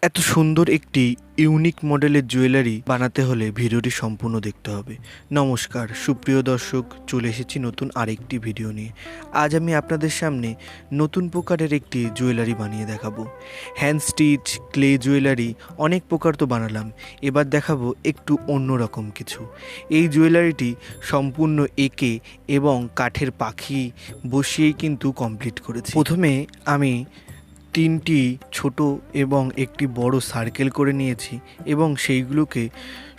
এত সুন্দর একটি ইউনিক মডেলের জুয়েলারি বানাতে হলে ভিডিওটি সম্পূর্ণ দেখতে হবে। নমস্কার সুপ্রিয় দর্শক, চলে এসেছি নতুন আরেকটি ভিডিও নিয়ে। আজ আমি আপনাদের সামনে নতুন প্রকারের একটি জুয়েলারি বানিয়ে দেখাবো। হ্যান্ড স্টিচ, ক্লে জুয়েলারি অনেক প্রকার তো বানালাম, এবার দেখাবো একটু অন্যরকম কিছু। এই জুয়েলারিটি সম্পূর্ণ এঁকে এবং কাঠের পাখি বসিয়েই কিন্তু কমপ্লিট করেছি। প্রথমে আমি তিনটি ছোট এবং একটি বড় সার্কেল করে নিয়েছি এবং সেইগুলোকে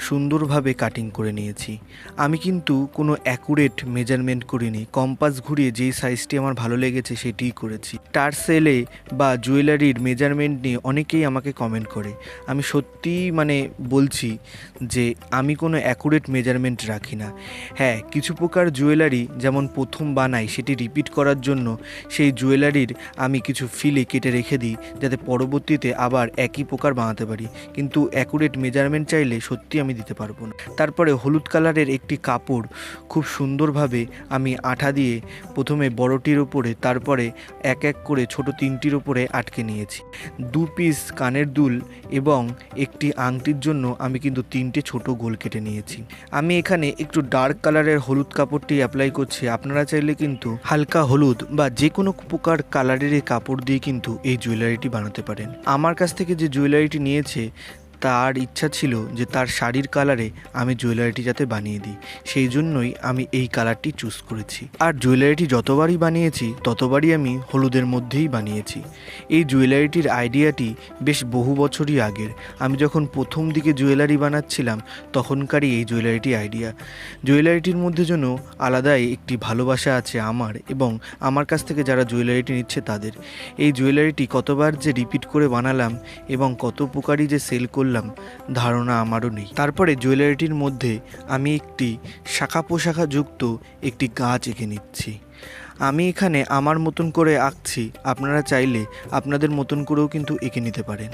সুন্দরভাবে কাটিং করে নিয়েছি। আমি কিন্তু কোনো অ্যাকুরেট মেজারমেন্ট করিনি, কম্পাস ঘুরিয়ে যেই সাইজটি আমার ভালো লেগেছে সেটিই করেছি। টার্সেলে বা জুয়েলারির মেজারমেন্ট নিয়ে অনেকেই আমাকে কমেন্ট করে। আমি সত্যিই বলছি যে আমি কোনো অ্যাকুরেট মেজারমেন্ট রাখি না। হ্যাঁ, কিছু প্রকার জুয়েলারি যেমন প্রথম বানাই সেটি রিপিট করার জন্য সেই জুয়েলারির আমি কিছু ফিলে কেটে রেখে দিই, যাতে পরবর্তীতে আবার একই প্রকার বানাতে পারি। কিন্তু অ্যাকুরেট মেজারমেন্ট চাইলে সত্যি আমি দিতে পারবো না। তারপরে হলুদ কালারের একটি কাপড় খুব সুন্দরভাবে আমি আঠা দিয়ে প্রথমে বড়টির উপরে, তারপরে এক এক করে ছোট তিনটির উপরে আটকে নিয়েছি। 2 পিস কানের দুল এবং একটি আংটির জন্য আমি কিন্তু 3টে ছোট গোল কেটে নিয়েছি। আমি এখানে একটু ডার্ক কালারের হলুদ কাপড়টি অ্যাপ্লাই করছি। আপনারা চাইলে কিন্তু হালকা হলুদ বা যে কোনো প্রকার কালারের এই কাপড় দিয়ে কিন্তু এই জুয়েলারিটি বানাতে পারেন। আমার কাছ থেকে যে জুয়েলারিটি নিয়েছে তার ইচ্ছা ছিল যে তার শাড়ির কালারে আমি জুয়েলারিটি যাতে বানিয়ে দিই, সেই জন্যই আমি এই কালারটি চুজ করেছি। আর জুয়েলারিটি যতবারই বানিয়েছি ততবারই আমি হলুদের মধ্যেই বানিয়েছি। এই জুয়েলারিটির আইডিয়াটি বেশ বহু বছরই আগের। আমি যখন প্রথম দিকে জুয়েলারি বানাচ্ছিলাম তখনকারই এই জুয়েলারিটি আইডিয়া। জুয়েলারিটির মধ্যে যেন আলাদাই একটি ভালোবাসা আছে আমার এবং আমার কাছ থেকে যারা জুয়েলারিটি নিচ্ছে তাদের। এই জুয়েলারিটি কতবার যে রিপিট করে বানালাম এবং কত প্রকারই যে সেল করলাম ধারণা আমারও নেই। তারপরে জুয়েলারিটির মধ্যে আমি একটি শাখা পোশাখা যুক্ত একটি গাছ এঁকে নিচ্ছি। আমি এখানে আমার মতন করে আঁকছি, আপনারা চাইলে আপনাদের মতন করেও কিন্তু এঁকে নিতে পারেন।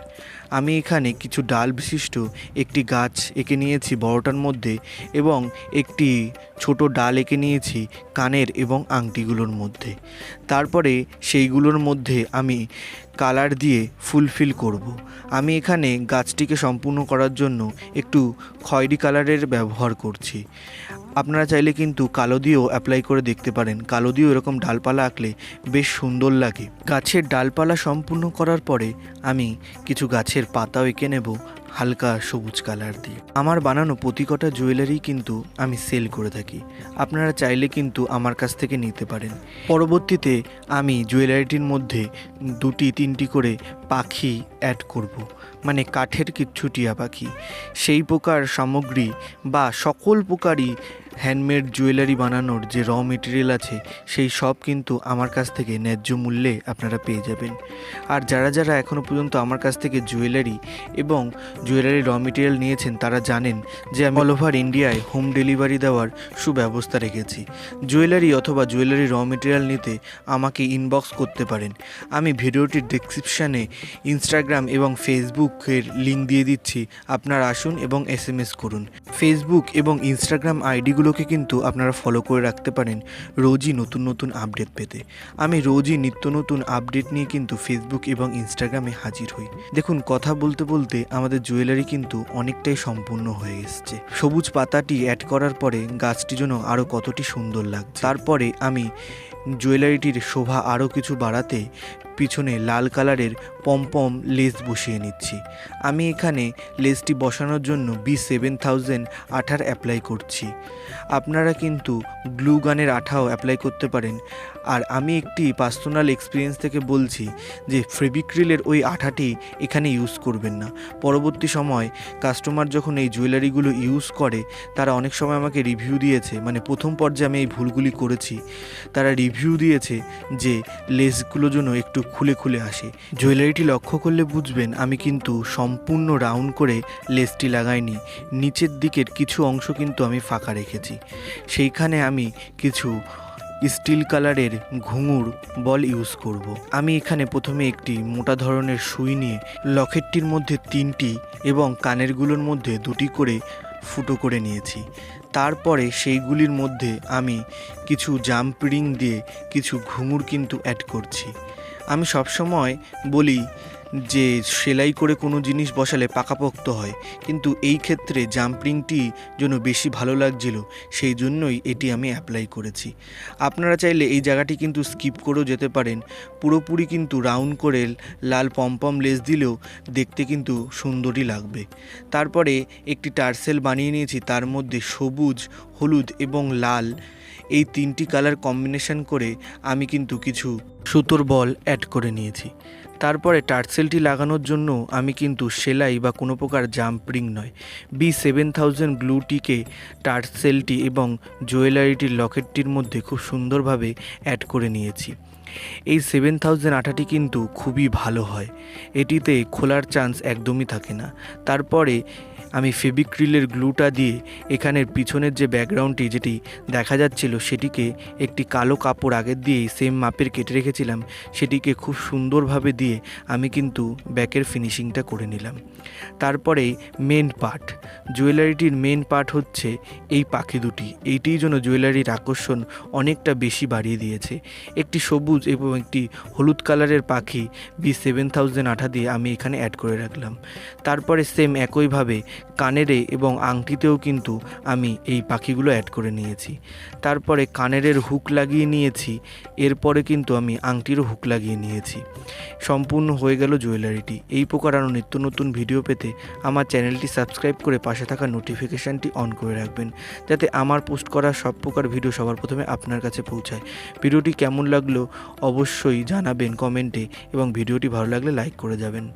আমি এখানে কিছু ডাল বিশিষ্ট একটি গাছ এঁকে নিয়েছি বড়টার মধ্যে এবং একটি ছোট ডাল এঁকে নিয়েছি কানের এবং আংটিগুলোর মধ্যে। তারপরে সেইগুলোর মধ্যে আমি কালার দিয়ে ফুলফিল করব। আমি এখানে গাছটিকে সম্পূর্ণ করার জন্য একটু খয়েরি কালারের ব্যবহার করছি। আপনারা চাইলে কিন্তু কালো দিয়েও অ্যাপ্লাই করে দেখতে পারেন। কালো দিয়েও এরকম ডালপালা আঁকলে বেশ সুন্দর লাগে। গাছের ডালপালা সম্পূর্ণ করার পরে আমি কিছু গাছের পাতাও এঁকে নেব হালকা সবুজ কালার দিয়ে। আমার বানানো প্রতিকটা জুয়েলারি কিন্তু আমি সেল করে থাকি, আপনারা চাইলে কিন্তু আমার কাছ থেকে নিতে পারেন। পরবর্তীতে আমি জুয়েলারিটির মধ্যে 2-3টি করে পাখি অ্যাড করব, কাঠের কিচ্ছু টিয়া পাখি। সেই প্রকার সামগ্রী বা সকল প্রকারই হ্যান্ডমেড জুয়েলারি বানানোর যে র মেটেরিয়াল আছে সেই সব কিন্তু আমার কাছ থেকে ন্যায্য মূল্যে আপনারা পেয়ে যাবেন। আর যারা যারা এখনও পর্যন্ত আমার কাছ থেকে জুয়েলারি এবং জুয়েলারি র মেটেরিয়াল নিয়েছেন তারা জানেন যে আমি অল ওভার ইন্ডিয়ায় হোম ডেলিভারি দেওয়ার সুব্যবস্থা রেখেছি। জুয়েলারি অথবা জুয়েলারি র মেটেরিয়াল নিতে আমাকে ইনবক্স করতে পারেন। আমি ভিডিওটির ডেসক্রিপশানে ইনস্টাগ্রাম এবং ফেসবুকের লিঙ্ক দিয়ে দিচ্ছি, আপনারা আসুন এবং SMS করুন। ফেসবুক এবং ইনস্টাগ্রাম আইডিগুলোকে কিন্তু আপনারা ফলো করে রাখতে পারেন রোজই নতুন নতুন আপডেট পেতে। আমি রোজই নিত্য নতুন আপডেট নিয়ে কিন্তু ফেসবুক এবং ইনস্টাগ্রামে হাজির হই। দেখুন, কথা বলতে বলতে আমাদের জুয়েলারি কিন্তু অনেকটাই সম্পূর্ণ হয়ে এসছে। সবুজ পাতাটি অ্যাড করার পরে গাছটি যেন আরও কতটি সুন্দর লাগছে। তারপরে আমি জুয়েলারিটির শোভা আরও কিছু বাড়াতে পিছনে লাল কালারের পমপম লেস বসিয়ে নিচ্ছি। আমি এখানে লেসটি বসানোর জন্য B7000 আঠার অ্যাপ্লাই করছি। আপনারা কিন্তু গ্লু গানের আঠাও অ্যাপ্লাই করতে পারেন। আর আমি একটি পার্সোনাল এক্সপিরিয়েন্স থেকে বলছি যে ফেভিক্রিলের ওই আঠাটি এখানে ইউজ করবেন না। পরবর্তী সময় কাস্টমার যখন এই জুয়েলারিগুলো ইউজ করে তারা অনেক সময় আমাকে রিভিউ দিয়েছে, প্রথম পর্যায়ে আমি এই ভুলগুলি করেছি, তারা রিভিউ দিয়েছে যে লেসগুলো যেন একটু খুলে খুলে আসে। জুয়েলারিটি লক্ষ্য করলে বুঝবেন আমি কিন্তু সম্পূর্ণ রাউন্ড করে লেসটি লাগাইনি, নিচের দিকের কিছু অংশ কিন্তু আমি ফাঁকা রেখেছি। সেইখানে আমি কিছু স্টিল কালারের ঘুঙুর বল ইউজ করব। আমি এখানে প্রথমে একটি মোটা ধরনের সুই নিয়ে লকেটটির মধ্যে 3টি এবং কানেরগুলোর মধ্যে 2টি করে ফুটো করে নিয়েছি। তারপরে সেইগুলির মধ্যে আমি কিছু জাম্প রিং দিয়ে কিছু ঘুঙুর কিন্তু অ্যাড করছি। আমি সবসময় বলি যে সেলাই করে কোনো জিনিস বসালে পাকাপোক্ত হয়, কিন্তু এই ক্ষেত্রে জাম্পিংটি যেন বেশি ভালো লাগছিল, সেই জন্যই এটি আমি অ্যাপ্লাই করেছি। আপনারা চাইলে এই জায়গাটি কিন্তু স্কিপ করেও যেতে পারেন। পুরোপুরি কিন্তু রাউন্ড করে লাল পমপম লেস দিলেও দেখতে কিন্তু সুন্দরই লাগবে। তারপরে একটি টার্সেল বানিয়ে নিয়েছি, তার মধ্যে সবুজ, হলুদ এবং লাল এই তিনটি কালার কম্বিনেশন করে আমি কিন্তু কিছু সুতোর বল অ্যাড করে নিয়েছি। তারপরে টার্সেলটি লাগানোর জন্য আমি কিন্তু সেলাই বা কোনো প্রকার জাম্পিং নয়, B7000 গ্লুটিকে টার্সেলটি এবং জুয়েলারিটির লকেটটির মধ্যে খুব সুন্দরভাবে অ্যাড করে নিয়েছি। এই 7000 আঠাটি কিন্তু খুবই ভালো হয়, এটিতে খোলার চান্স একদমই থাকে না। তারপরে আমি ফেবিক্রিলের গ্লুটা দিয়ে এখানের পিছনের যে ব্যাকগ্রাউন্ডটি যেটি দেখা যাচ্ছিল সেটিকে একটি কালো কাপড় আগের দিয়েই সেম মাপের কেটে রেখেছিলাম, সেটিকে খুব সুন্দরভাবে দিয়ে আমি কিন্তু ব্যাকের ফিনিশিংটা করে নিলাম। তারপরে মেন পার্ট, জুয়েলারিটির মেন পার্ট হচ্ছে এই পাখি দুটি, এইটির জন্য জুয়েলারির আকর্ষণ অনেকটা বেশি বাড়িয়ে দিয়েছে। একটি সবুজ এবং একটি হলুদ কালারের পাখি B7000 আঠা দিয়ে আমি এখানে অ্যাড করে রাখলাম। তারপরে সেম একইভাবে কানেরে এবং আংটিতেও কিন্তু আমি এই পাখিগুলো অ্যাড করে নিয়েছি। তারপরে কানেরের হুক লাগিয়ে নিয়েছি, এরপরে কিন্তু আমি আংটিরও হুক লাগিয়ে নিয়েছি। সম্পূর্ণ হয়ে গেল জুয়েলারিটি। এই প্রকার আরও নিত্য নতুন ভিডিও পেতে আমার চ্যানেলটি সাবস্ক্রাইব করে পাশে থাকা নোটিফিকেশানটি অন করে রাখবেন, যাতে আমার পোস্ট করা সব প্রকার ভিডিও সবার প্রথমে আপনার কাছে পৌঁছায়। ভিডিওটি কেমন লাগলো অবশ্যই জানাবেন কমেন্টে, এবং ভিডিওটি ভালো লাগলে লাইক করে যাবেন।